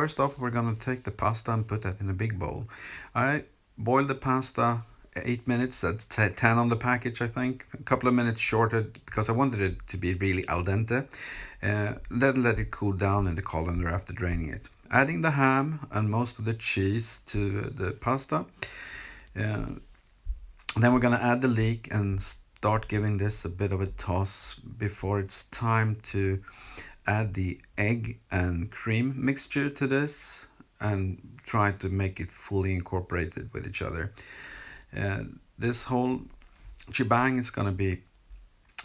first off, we're gonna take the pasta and put that in a big bowl. I boiled the pasta 8 minutes. That's 10 on the package, I think. A couple of minutes shorter because I wanted it to be really al dente. Then let it cool down in the colander after draining it. Adding the ham and most of the cheese to the pasta. Then we're gonna add the leek and start giving this a bit of a toss before it's time to add the egg and cream mixture to this and try to make it fully incorporated with each other. This whole shebang is gonna be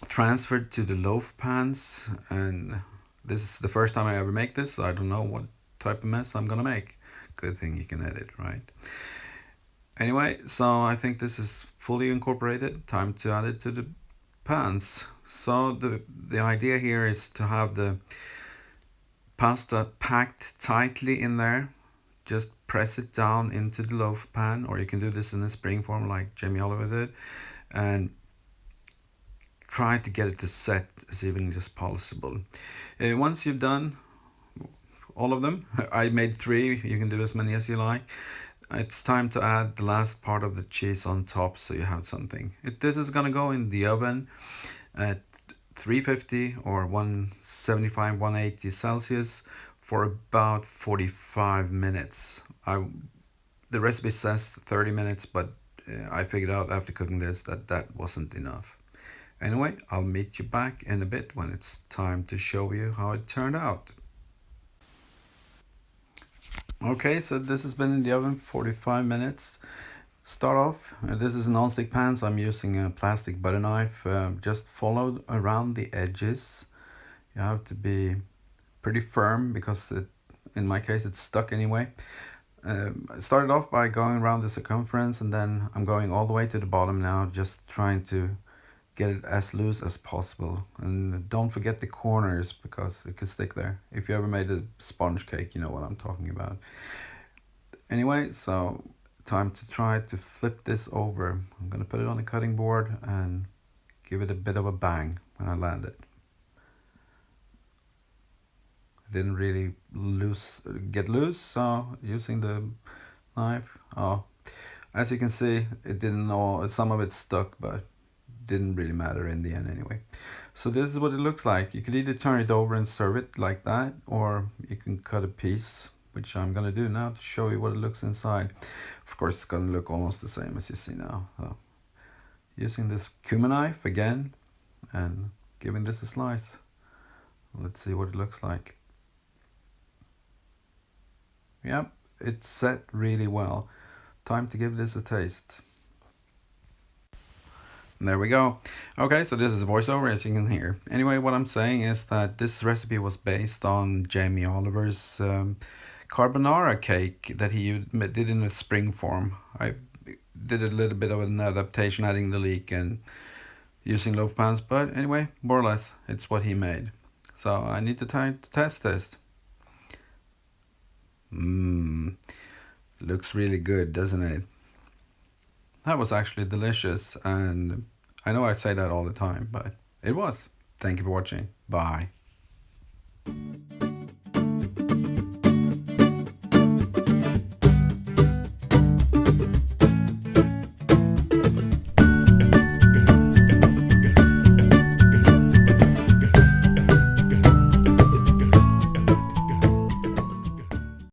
transferred to the loaf pans, and this is the first time I ever make this, so I don't know what type of mess I'm gonna make. Good thing you can edit, right? Anyway, so I think this is fully incorporated. Time to add it to the pans. So the idea here is to have the pasta packed tightly in there. Just press it down into the loaf pan, or you can do this in a spring form like Jamie Oliver did, and try to get it to set as evenly as possible. Once you've done all of them, I made 3, you can do as many as you like. It's time to add the last part of the cheese on top, so you have something. This is gonna go in the oven at 350 or 175, 180 Celsius for about 45 minutes. The recipe says 30 minutes, but I figured out after cooking this that wasn't enough. Anyway, I'll meet you back in a bit when it's time to show you how it turned out. Okay, so this has been in the oven 45 minutes. Start off, this is non-stick pan, so I'm using a plastic butter knife. Just follow around the edges. You have to be pretty firm because in my case it's stuck anyway. I started off by going around the circumference, and then I'm going all the way to the bottom now, just trying to get it as loose as possible. And don't forget the corners because it could stick there. If you ever made a sponge cake, you know what I'm talking about. Anyway, so time to try to flip this over. I'm gonna put it on the cutting board and give it a bit of a bang when I land it. It didn't really get loose, so using the knife, as you can see, it didn't all, some of it stuck, but didn't really matter in the end anyway. So this is what it looks like. You could either turn it over and serve it like that, or you can cut a piece, which I'm gonna do now to show you what it looks inside. Of course, it's gonna look almost the same as you see now. So, using this cumin knife again and giving this a slice. Let's see what it looks like. Yep, it's set really well. Time to give this a taste. There we go. Okay, so this is a voiceover, as you can hear. Anyway, what I'm saying is that this recipe was based on Jamie Oliver's carbonara cake that he did in a spring form. I did a little bit of an adaptation, adding the leek and using loaf pans, but anyway, more or less, it's what he made. So I need to test this. Looks really good, doesn't it? That was actually delicious, and I know I say that all the time, but it was. Thank you for watching. Bye.